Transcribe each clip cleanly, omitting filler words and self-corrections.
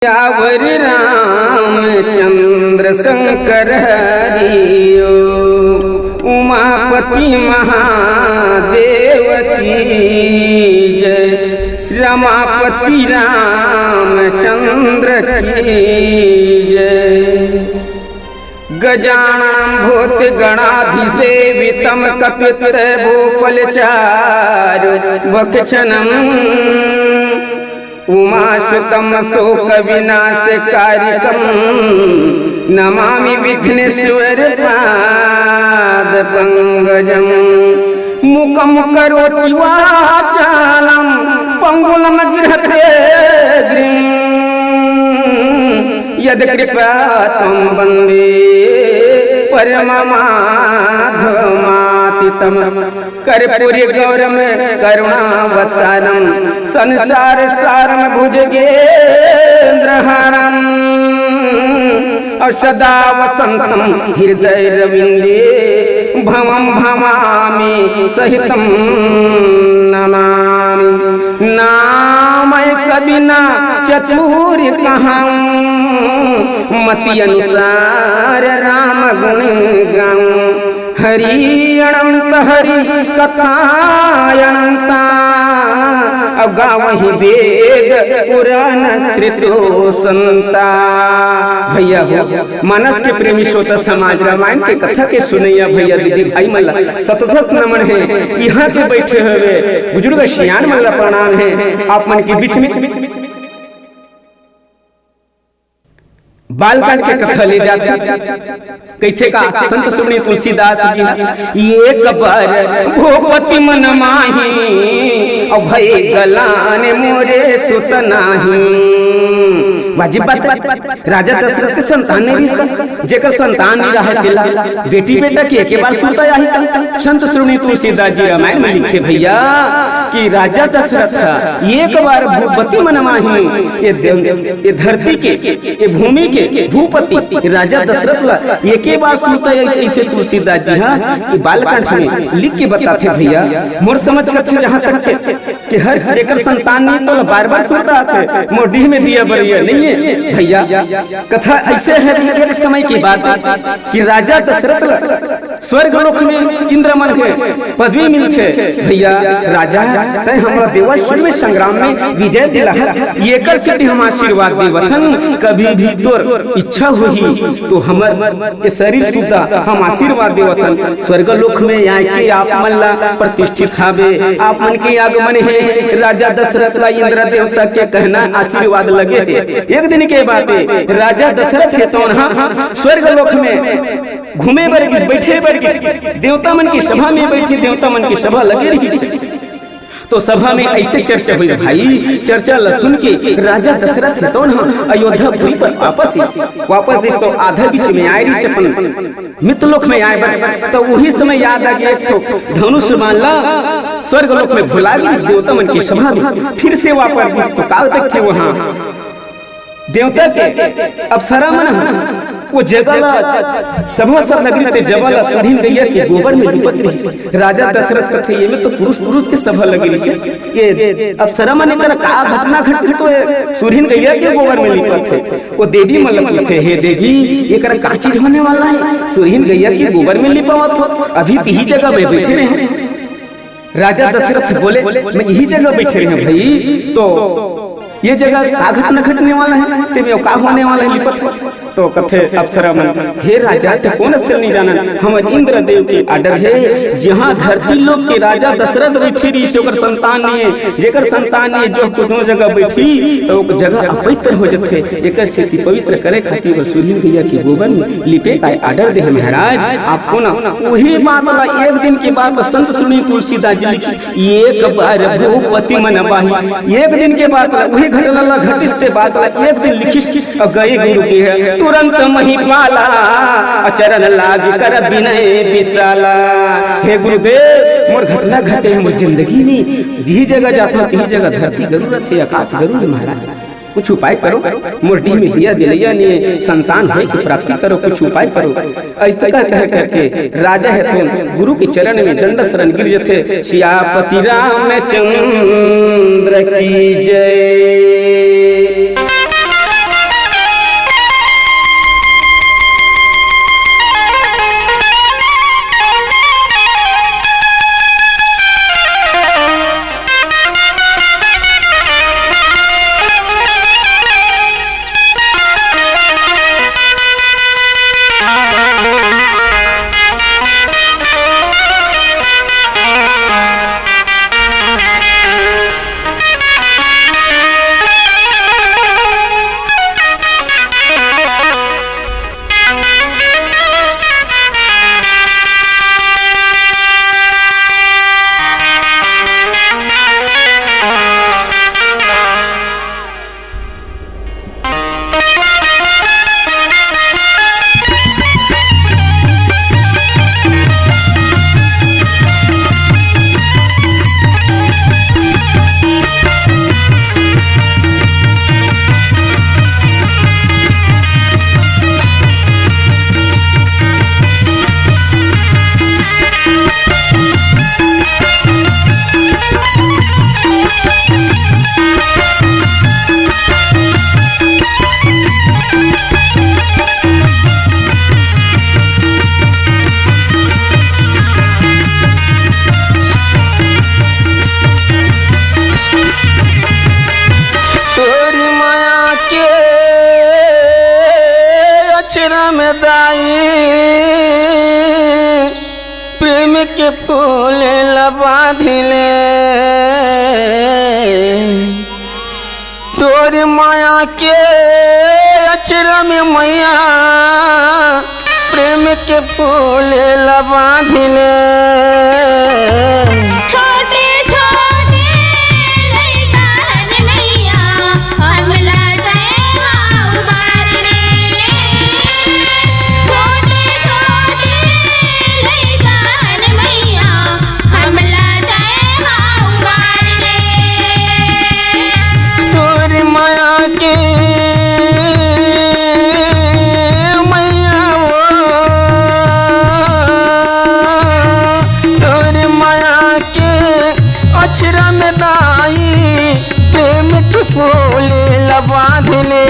यावर रामचंद्र शंकर हरियो उमापति महादेव की जय। रमापति रामचंद्र की जय। गजाननं भूत गणाधिसेवितं कपित भूपलचारु भक्षणम् उमासुतं शोक विनाशकारिकं नमामि विघ्नेश्वर पाद पंकजं। मुखं करोति वाचालं पंगुलं गृह्यते गिरिं यत्कृपातं वन्दे परममाधवमातितं। कर्पूरी गौरम करुणावतारम संसार सारम भुजगेन्द्रहारम और सदा वसंतम हृदय रविंदे भवम भवामि सहितं नमामि। नामय कबिना चतुर कहाऊं मति अनुसार राम गुण गाऊं। हरि अनंत हरि कथा अनंता गावहि वेद पुराण श्रुतो संता। भैया हो मानस के प्रेमी श्रोता समाज रामायण के कथा के सुनैया भैया दीदी भाई मल्ला सतसत नमन है। यहाँ के बैठे हुए बुजुर्ग सियान मल्ला प्रणाम है। आप मन के बीच में बालकांड के कथा ले जाते कैथे का संत सुनी तुलसीदास जी। एक बार भूपति मन माही और भय गलान मोरे सुत नाही। वाजिब बात राजा दशरथ के संतान ने रिश्ता जेकर संतान नहीं रहा दिला बेटी बेटा के एक बार सुनता यही संत सुनी तुलसीदास जी रामायण में लिखे भैया कि राजा दशरथ एक बार भूपति मन माही ये धरती के ये भूमि के भूपति राजा दशरथ एक बार सुनता है। ऐसे तुलसीदास जी हाँ बालकांड में लिख के बताते भैया मोर समझ करते यहाँ तक कि हर जेकर संतान नहीं तो बार बार सुनता है मोर डीह में दिया बरिया नहीं है भैया। कथा ऐसे है एक समय की बात कि राजा दशरथ स्वर्ग लोक में इंद्रमन के पदवी मिलते भैया। राजा तय हमारा देवासुर में संग्राम में विजय दिला ये कर से हम आशीर्वाद देवथन। कभी भी तोर इच्छा होही तो हमर ये शरीर सुधा हम आशीर्वाद देवथन। स्वर्ग लोक में आए के आप मन ला प्रतिष्ठित हावे आप मन के आगमन है। राजा दशरथ ला इंद्र देवता के कहना आशीर्वाद लगे है। एक दिन के बाद राजा दशरथ है तो स्वर्ग लोक में घूमे बरगिस बैठे बरगिस देवता मन की सभा में बैठी देवता मन की सभा लगे रही तो सभा में ऐसे चर्चा हुई भाई। चर्चा सुन के राजा दशरथ है तो अयोध्या भूमि पर वापस इस तो आधा बीच में आए रही से मित्रलोक में आए तो वही समय याद आ गया तो धनुष मानला स्वर्ग लोक में भुला गई देवता मन की सभा में फिर से वापस तो काल तक थे वहाँ देवता के अप्सरा मन वो जगह सभा सब नगरी ते जबल सुधीन गैया के गोबर में लिपत रही। राजा दशरथ थे ये में तो पुरुष के सभा लगी रही ये अप्सरा मन कर का घटना घट तो सुधीन गैया के गोबर में लिपत थे। वो देवी मतलब पूछते हे देवी ये कर का चीज होने वाला है सुधीन गैया के गोबर में लिपावत हो अभी यही जगह में बैठे रहे। राजा दशरथ बोले मैं यही जगह बैठे रहे भाई तो ये जगह का घटना घटने वाला है ते में का होने वाला है लिपत तो कथे अप्सरा मन हे राजा ते कौन स्थल नहीं जाना हमर इंद्र देव के आर्डर है जहां धरती लोक के राजा दशरथ बैठी रही ओकर संतान नहीं है जेकर संतान नहीं जो कोनो जगह बैठी तो वो जगह अपवित्र हो जथे एकर से पवित्र करे खातिर सुधीन गैया के गोबर में लिपे का आर्डर दे महाराज आपको ना वही बात एक दिन के बाद संत सुनी तुलसीदास जी लिखी एक बार भूपति मन बाही। एक दिन के बाद वही घटना घटिस्ते बात एक दिन लिखिस गए गुरु की है तुरंत महिपाला चरण लाग कर विनय विशाला। हे गुरुदेव मोर घटना घटे है मोर जिंदगी में जी जगह जाता ती जगह धरती जरूरत है आकाश जरूर महाराज कुछ उपाय करो मोर डीह में दिया जलैया ने संतान है की प्राप्ति करो कुछ उपाय करो। ऐसा कह करके राजा है तो गुरु के चरण में दंड शरण गिर जथे। सियापति रामचंद्र की जय। फूल बांधिले तोर माया के अचरा में मैया प्रेम के फूल बांधिले अक्षरा में दाई प्रेम के फूल बांधले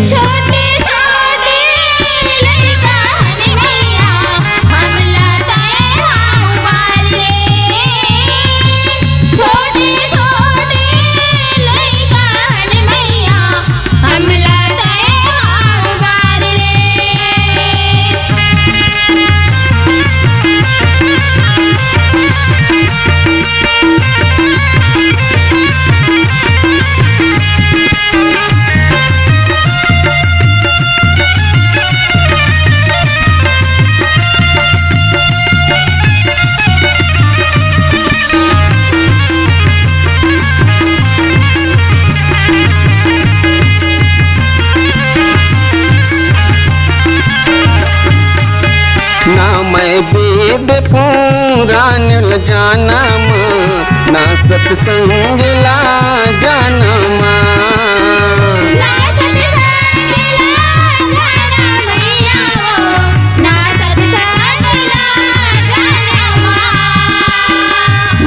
छोटे छोटे लइका मैया हमला उबारले छोटे छोटे लइका मैया हमला उबारले ना मैं वेद पुराण जानम ना सत्संग ला जानम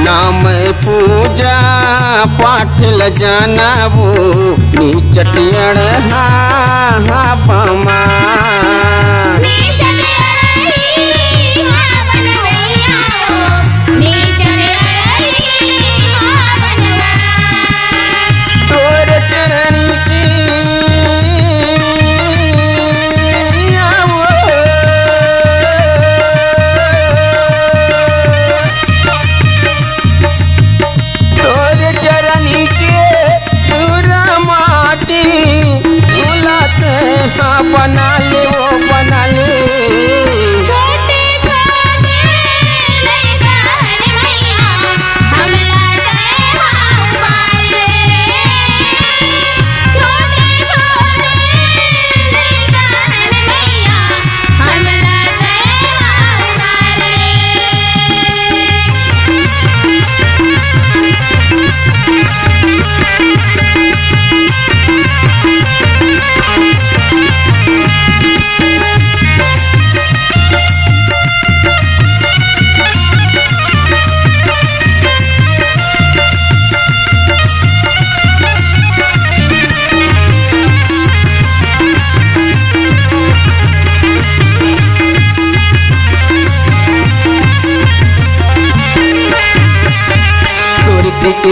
ना मैं पूजा पाठ ल जानबू नीचटियण हा पमा बना ले वो बना ले छोटे छोटे लइका मैया हमला उबारले छोटे छोटे लइका मैया हमला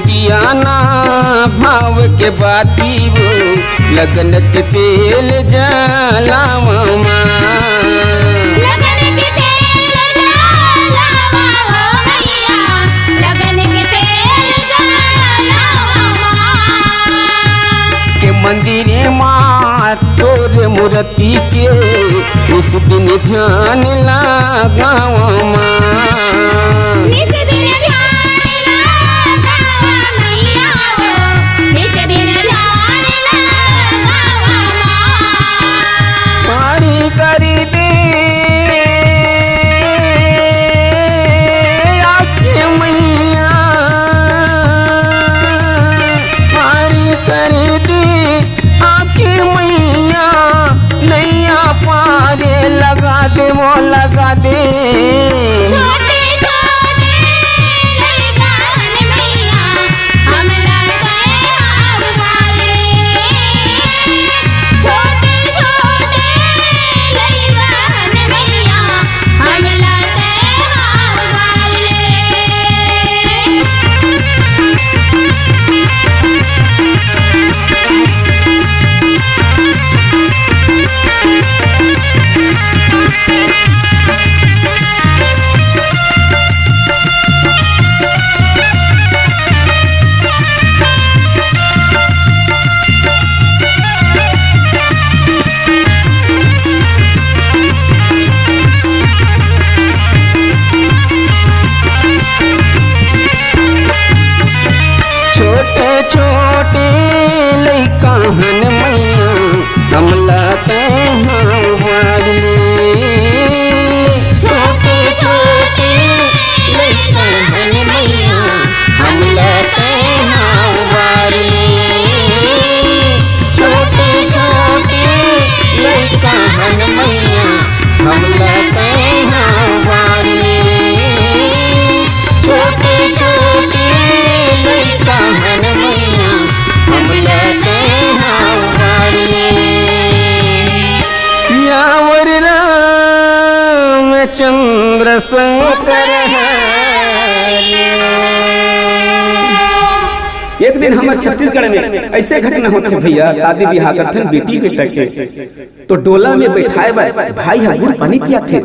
दियाना भाव के बाती वो लगन के तेल जलावा लगन के तेल जलावा मैया लगन के तेल जलावा के मंदिर माँ तोर मूर्ति के उस दिन ध्यान लगावा करी दे आके मैया पारी कर दे आके मैया नैया पारे लगा दे वो लगा दे छोटे छोटे शंकर एक दिन हमारे छत्तीसगढ़ में ऐसे घटना होते भैया, शादी ब्याह करते बेटी बेटा के तो डोला में बैठाए भाई गुड़ पानी पियाथे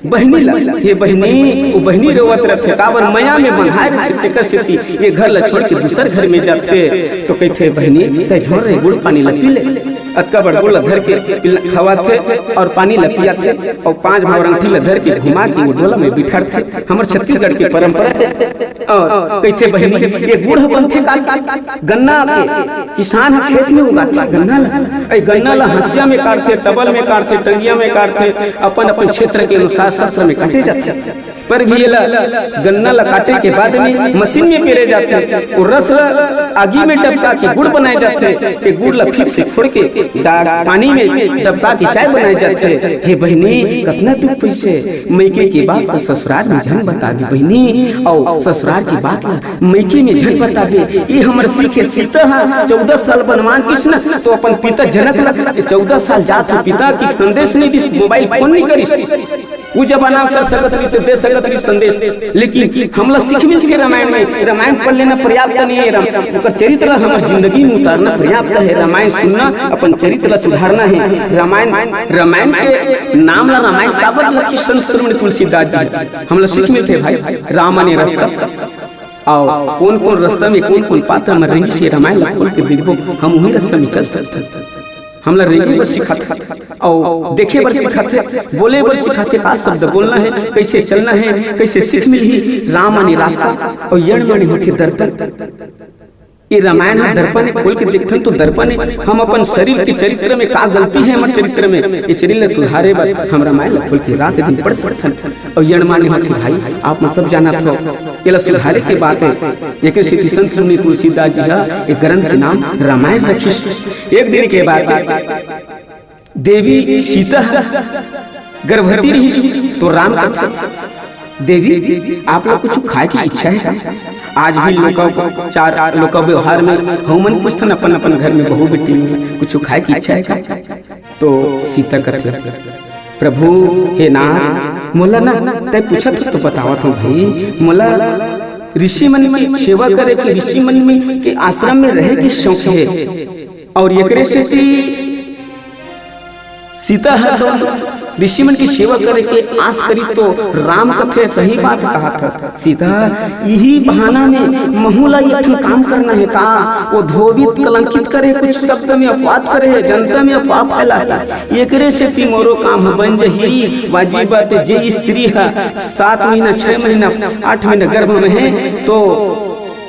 बहनी ला, ये बहनी वो बहनी रोवत रहते काबर मया में बंधाए रहते तेकर स्थिति ये घर ला छोड़ के दूसर घर में जाते तो कहते बहनी ते झोर रे गुड़ पानी ला पी ले। अतका बड़ गुड़ धर के खवाते और पानी ला पियाते और 5 भाव रंगठी ला धर के घुमा के वो डोला में बिठाते। हमारे छत्तीसगढ़ की परंपरा है। और कहते बहनी ये गुड़ बनते गन्ना के किसान खेत में उगाता गन्ना ला हंसिया में काटते, तबल में काटते, टंगिया में काटते, अपन अपन क्षेत्र के अनुसार शस्त्र में काटे जाते। पर भी गन्ना ला काटे के बाद में मशीन में पेरे जाते और रस आगी में डबका के गुड़ बनाए जाते। ये गुड़ ला फिर से छोड़ के पानी में डबका के चाय बनाए जाते। हे बहनी कितना दुख पैसे मैके की बात ससुराल में झन बता दी बहनी और ससुराल की बात मैके में झन बता दे। ये हमारे सीखे सीता 14 साल बनवान कृष्ण तो अपन पिता जनक ला 14 साल जात हो पिता की संदेश नहीं दी, मोबाइल फोन नहीं करी वो जमाना कर सकत रही से दे सकत रही संदेश। लेकिन हमला सीख मिल के रामायण में रामायण पढ़ लेना पर्याप्त नहीं है, ओकर चरित्र हमारे जिंदगी में उतारना पर्याप्त है। रामायण सुनना अपन चरित्र सुधारना है। रामायण के नाम ला रामायण काबर लखी संत शिरोमणि तुलसीदास जी हमला सीख मिलते भाई। राम ने रास्ता और कौन कौन रास्ता में कौन कौन पात्र में रेंगी से रामायण खोल के देखबो हम वही रास्ता में चल सकते। हमला रेंगे बर सिखाते और देखे बर सिखाते, बोले बर सिखाते, का शब्द बोलना है, कैसे चलना है, कैसे सीख मिली। राम माने रास्ता और यण माने होते दर्पण। ये रामायण दर्पण खोल के देखते तो दर्पण हम अपन शरीर के चरित्र में का गलती है हमारे चरित्र में ये शरीर सुधारे बर हम रामायण खोल के रात दिन पढ़ सकते। और यण माने होती भाई आप में सब जाना था ये सुधारे की बात है। एक संत शिरोमणि तुलसीदास जी एक ग्रंथ के नाम रामायण रखी। एक दिन के बाद देवी सीता गर्भवती रही तो राम कथा देवी आप लोग कुछ खाए की इच्छा है। आज भी लोग चार लोग व्यवहार में हमन पूछते अपन अपन घर में बहू बेटी में कुछ खाए की इच्छा है तो सीता कहते प्रभु हे नाथ मोला ना तय पूछा तो बतावत हूँ भाई मोला ऋषि मन में सेवा करे के ऋषि मन में के आश्रम में रहे की शौक है और एकरे से सीता ऋषि मन की सेवा करे के आस करी तो राम कथे सही बात कहा था। सीता यही बहाना में महूला यथन काम करना है का वो धोबित कलंकित करे, कुछ शब्द में अपवाद करे, जनता में अफवाह फैला एकरे से तिमोरो काम बन जही वाजिब बात जे स्त्री है 7 महीना 6 महीना 8 महीना गर्भ में है तो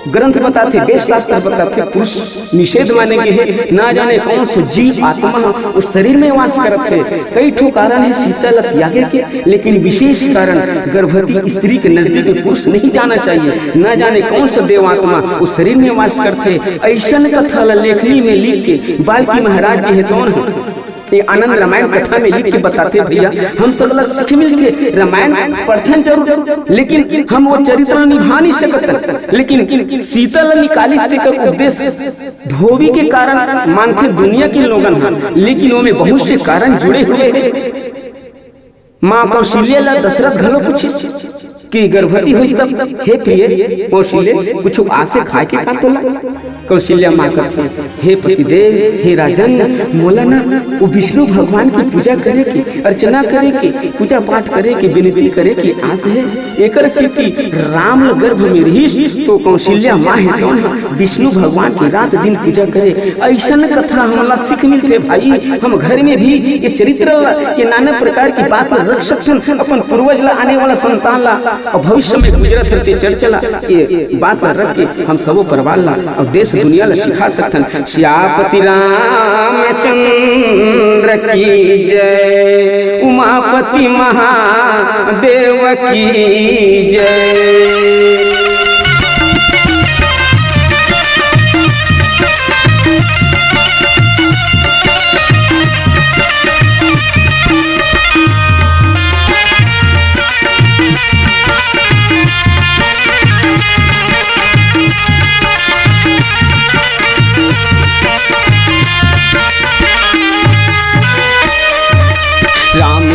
ग्रंथ बताते वेद शास्त्र बताते पुरुष निषेध माने के है। ना जाने कौन सा जीव आत्मा उस शरीर में वास करते कई ठो कारण है सीता ला त्यागे के, लेकिन विशेष कारण गर्भवती स्त्री के नजदीक में पुरुष नहीं जाना चाहिए। ना जाने कौन सा देवात्मा उस शरीर में वास करते ऐसा कथा लेखनी में लिख के बाल्की महाराज जी है कौन है ये आनंद रामायण कथा में लिख के बताते भैया हम सब सीख मिलते। रामायण पढ़ते जरूर लेकिन हम वो चरित्र निभा नहीं सकते। लेकिन सीता ला निकाली का उद्देश्य धोबी के कारण मानते दुनिया के लोगन हैं, लेकिन वो में बहुत से कारण जुड़े हुए हैं। माँ कौशल्या ला दशरथ घलो पूछे कि गर्भवती हुई तब हे प्रिय कौशल्य कुछ आसे खाए के का तोला। कौशल्या माँ कहती हे पतिदेव हे राजन मोला ना वो विष्णु भगवान की पूजा करे की अर्चना करे की पूजा पाठ करे की विनती करे की आस है। एकर सिद्धि राम गर्भ में रही तो कौशल्या माँ है कौन विष्णु भगवान की रात दिन पूजा करे। ऐसा कथा हमला सीख मिलते भाई। हम घर में भी ये चरित्र ये नाना प्रकार की बात रख सकते अपन पूर्वज ला आने वाला संतान ला और भविष्य में गुजरत रहते चर्चला ये बात रख के हम सबो परिवार ला और देश दुनिया ला सिखा सकते। श्यापति रामचंद्र की जय, उमापति महादेव की जय।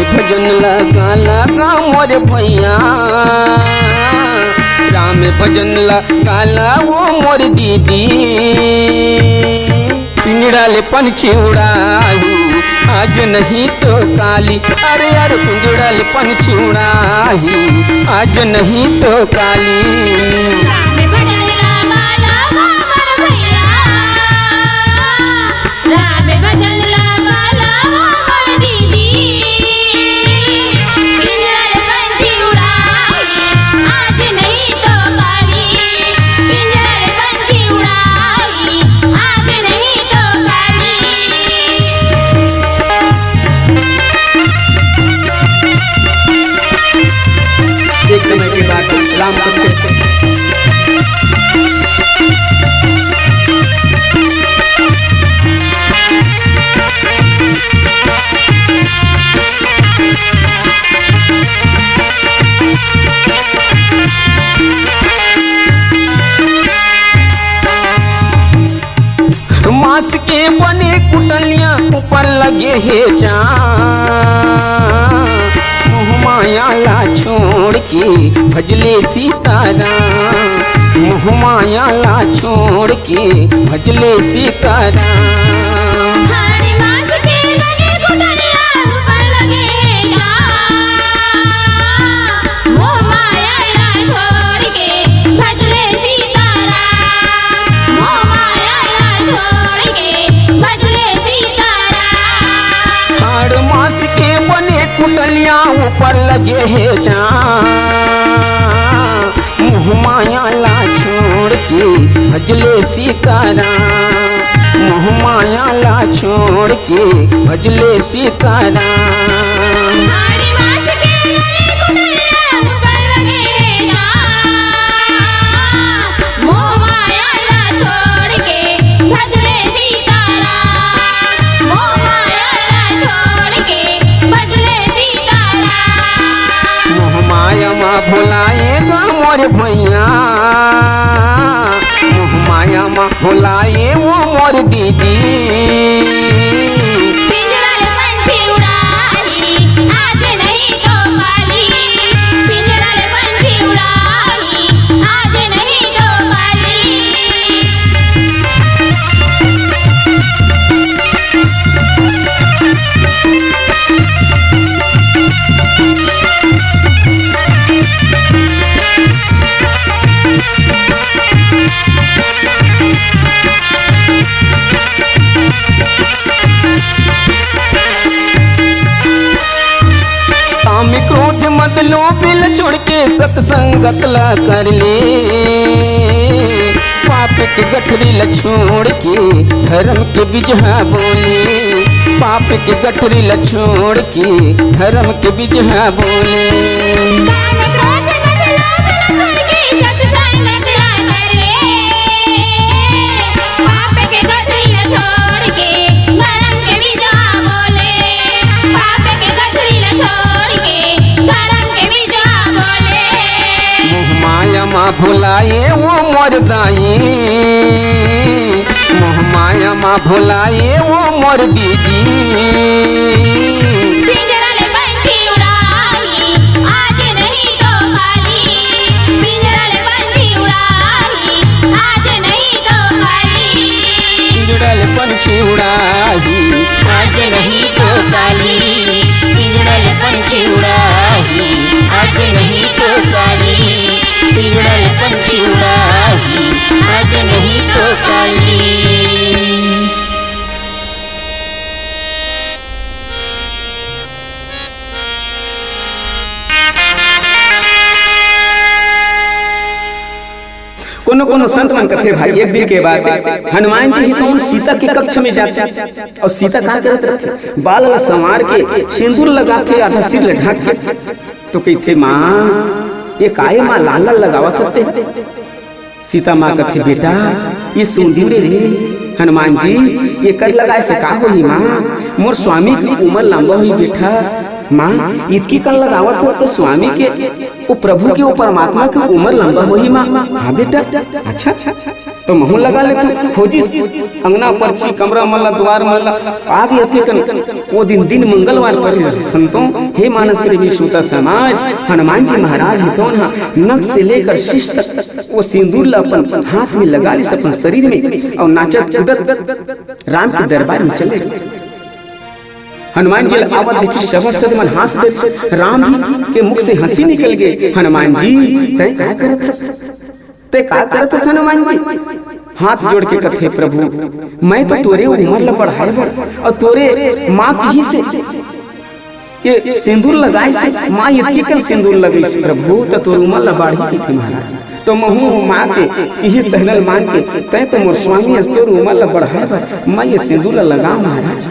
भजन लगा लगा मोर मोर भैया राम भजन लगाला वो मोर दीदी पिंजड़ाले पंछी उड़ाहू आज नहीं तो काली अरे यार पिंजड़ाले पंछी उड़ाहू आज नहीं तो काली एक समय की बात राम मांस के बने कुटलियां ऊपर लगे है चाँद माया ला छोड़ के भजले सीताराम मोह माया ला छोड़ के भजले सीताराम मांस के बने कुटलियां ऊपर लगे मोह माया ला छोड़ के भजले सीताराम मोह माया ला छोड़ के भजले सीताराम हाड़ मांस के बने कुटलियां ऊपर लगे है चाँद मोह माया ला छोड़ के भजले सीताराम मोह माया ला छोड़ के भजले सीताराम मांस के बने कुटलियां ऊपर लगे मोह माया ला छोड़ के भजले सीताराम मोह माया ला छोड़ के भजले सीताराम मोह माया माँ भुलाएगा मोर भैया मोह माया माँ भुलाए वो मोर दीदी पिंजड़ाले पंछी उड़ाही आज नहीं तो काली पिंजड़ाले पंछी उड़ाही आज नहीं तो काली काम क्रोध मत लो बिल छोड़ के सत्संगत ला कर ले पाप के गठरी ला छोड़ के धर्म के बिजहा बोले पाप के गठरी ला छोड़ के धर्म के बिजहा बोले काम क्रोध मत लो बिल छोड़ के सत्संगत ला कर ले पाप के गठरी ला छोड़ के धर्म के बिजहा बोले पाप के गठरी ला छोड़ के धर्म के बिजहा बोले मोह माया माँ भुलाए वो मोर दाई मोह माया माँ भुलाए वो मोर दीदी पिंजड़ाले पंछी उड़ाही आज नहीं तो काली पिंजड़ाले पंछी उड़ाही आज नहीं तो काली पिंजड़ाले पंछी उड़ाही आज नहीं तो काली पिंजड़ाले पंछी उड़ाही आज नहीं तो काली पिंजड़ाले पंछी उड़ाही आज नहीं तो काली कोनो कोनो संत मन कथे भाई एक दिन के बाद हनुमान जी तो उन सीता के कक्ष में जाते और सीता कहा करत रहते बाल संवार के सिंदूर लगाते आधा सिर ढक के तो कहते माँ ये काहे माँ लाल लाल लगावत होते सीता माँ कथे बेटा ये सिंदूर रे हनुमान जी ये कर लगाए से का होई माँ मोर स्वामी की उम्र लंबा हुई बेटा माँ इतकी कल लगावत हो तो स्वामी के वो प्रभु के वो परमात्मा की उम्र लंबा हुई माँ हाँ बेटा अच्छा तो महू लगा लेते खोजी अंगना परची कमरा मल्ला द्वार मल्ला आगे अते कन वो दिन मंगलवार पर संतों हे मानस प्रेमी श्रोता समाज हनुमान जी महाराज है तो ना नख से लेकर शीश तक वो सिंदूर अपन हाथ में लगा ली अपन शरीर में और नाचत कूदत राम के दरबार में चले हनुमान जी आवत देखी शब्द सद मन हंस दे राम के मुख से हंसी निकल गई हनुमान जी तय क्या करत हस हनुमान जी हाथ जोड़ के कथे प्रभु मैं तो तोरे उम्र ल बढ़ाए बर और तोरे माँ की ही से ये सिंदूर लगाई से माँ इतनी कन सिंदूर लगाई से प्रभु तो तोरे उम्र ल बढ़ी की थी महाराज तो महू माँ के किसी तहनल मान के तय तो मोर स्वामी तोर उम्र ल बढ़ाए बर मैं ये सिंदूर लगा महाराज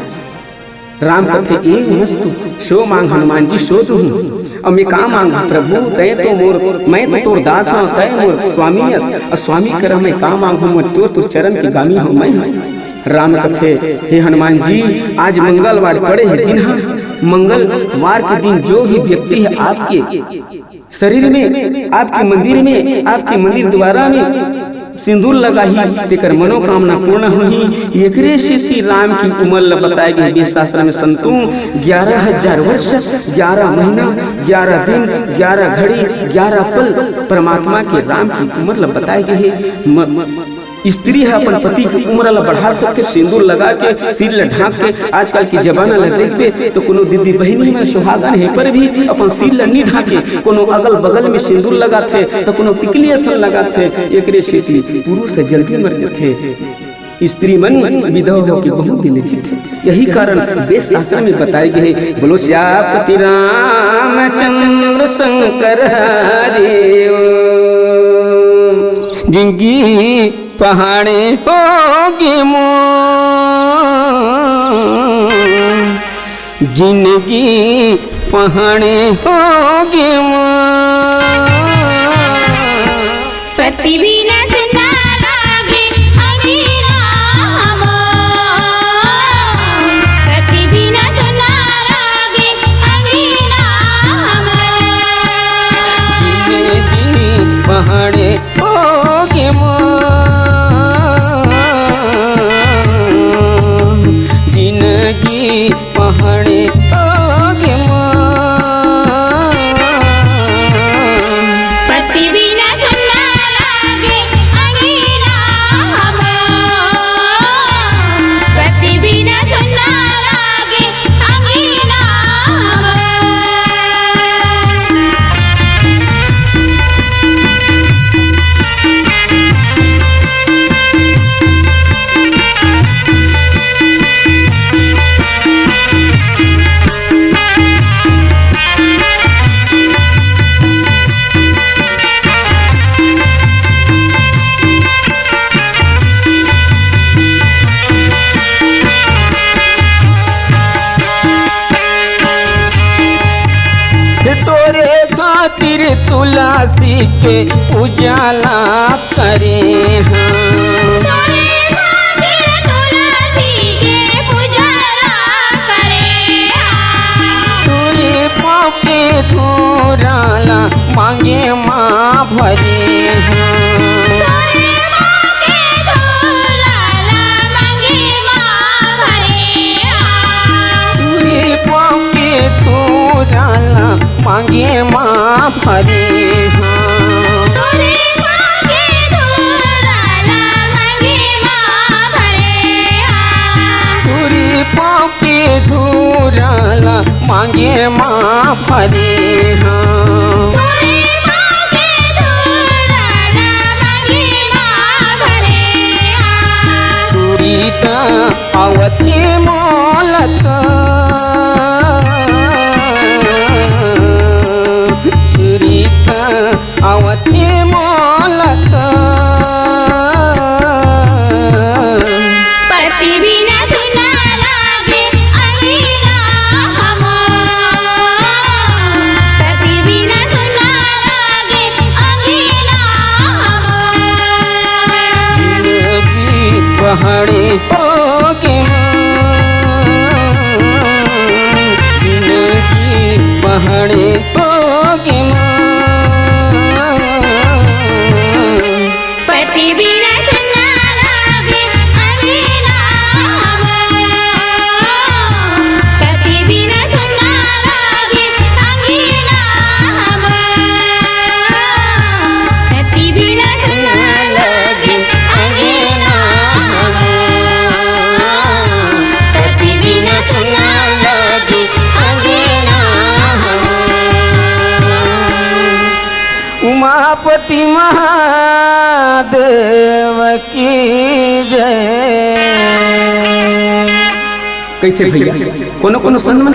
राम कथे एक मस्तु शो मांग हनुमान जी शो तू और मैं का मांगा प्रभु तय तो मोर मैं तो तोर दास हूं तय मोर स्वामी और स्वामी कर मैं का मांगू मैं तोर चरण की गामी हूं मैं राम कथे हे हनुमान जी आज मंगलवार पड़े है दिन मंगलवार के दिन जो भी व्यक्ति है आपके शरीर में आपके मंदिर द्वारा में सिंदूर लगाही तेकर मनोकामना पूर्ण हुई एकरे से श्री राम की उम्र बताए गए वेद शास्त्र में संतों 11,000 वर्ष 11 महीना 11 दिन 11 घड़ी 11 पल परमात्मा के राम की उम्र बताए गए है स्त्री है अपन पति की उम्र ला बढ़ा सकते सिंदूर लगा के सिर ला ढाक के आजकल की जमाना ला देखते तो कोनो दीदी बहनी में सुहागन है पर भी अपन सिर ला नहीं ढाके कोनो अगल बगल में सिंदूर लगाते तो कोनो टिकली असन लगाते एकरे से पुरुष जल्दी मर जाते स्त्री मन विधवा हो के बहुत दिन चित यही कारण वेद शास्त्र में बताए गए बोलो श्यापति रामचंद्र शंकर हरे जिंदगी पहाड़े होगी जिंदगी पहाड़े होगी पति भी न सुना लागे अंगीना पति भी न सुना लागे अंगीना जिंदगी पहाड़े होगी जिंदगी पहाड़े होगी पति भी न सुना लागे अंगीना पति भी न सुना लागे अंगीना तोरे खातिर तुलसी के उजाला करे तोरे खातिर तुलसी के पुजारा करे तोरे पापे थोराला मांगे माँ भरे तोरे माँ के धोलाला मांगे माँ भरे तोरे पापे थोराला मांगे माँ भरे तोरे माँ के धोलाला मांगे माँ भरे तोरे पापे थोराला मांगे माँ भरे तोरे माँ के धोलाला मांगे माँ भरे सुरीता आवती मोलत सुरीता आवती मोलत पति भी न सुना लागे अंगीना पति भी न सुना लागे अंगीना जिंदगी पहाड़ी होगी कहते भैया कोनो कोनो संत मन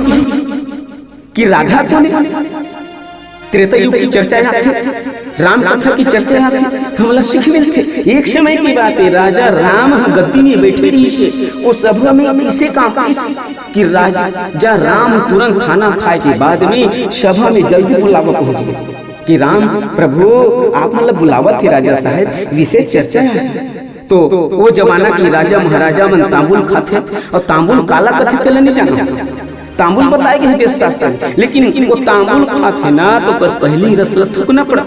की राधा कोने त्रेता युग की चर्चा आती, राम कथा की चर्चा आती, तो हमला सीख मिलते। एक समय की बात है, राजा राम गद्दी में बैठे रही से वो सभा में इसे काम कि राजा राम तुरंत खाना खाए के बाद में सभा में जल्दी बुलावा हो गया कि राम प्रभु आप मतलब बुलावत थे राजा साहब, विशेष चर्चा है। तो वो जमाना की राजा महाराजा मन तांबुल खाते और तांबुल काला कथे चले नहीं जाना, तांबुल बताए गए देश शास्त्र, लेकिन वो तांबुल खाते ना तो कर पहली रस थूकना पड़ा।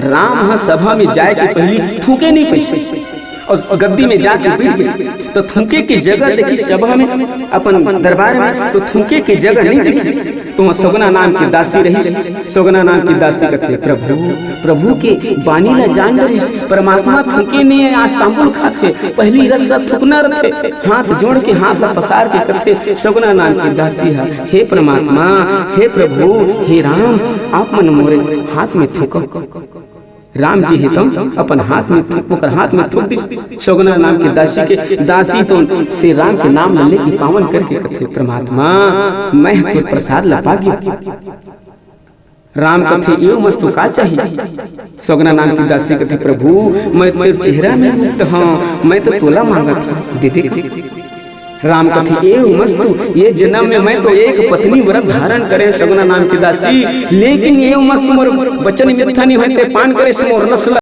राम सभा में जाए के पहली थूके नहीं पैसे और गद्दी में जाके बैठ गए तो थूके की जगह देखी सभा में अपन दरबार में, तो थूके की जगह नहीं देखी तो सोगना नाम की दासी रही। सोगना नाम की दासी कहते प्रभु के बानी ला जान रही, परमात्मा थूके नहीं आज तांबुल खाते, पहली रस थूकना रखे, हाथ जोड़ के हाथ ला पसार के कहते सोगना नाम की दासी है, हे परमात्मा, हे प्रभु, हे राम, आप मन मोरे हाथ में थूको। राम जी ही तो अपन हाथ में थूक दी। सोगना नाम की दासी तो से राम के नाम लेके पावन करके कहते परमात्मा मैं तो प्रसाद ला पा गया। राम कहते यो मस्तु का चाहिए। सोगना नाम की दासी कहते प्रभु मैं तेरे चेहरा में तो हाँ मैं तो तोला मांगा था दे दे। राम कहते ये मस्तु ये जन्म में मैं तो एक पत्नी व्रत धारण करे सोगना नाम की दासी, लेकिन ये मस्तु मोर बचन मिथ्या नहीं होते पान करे से मोर नस्ल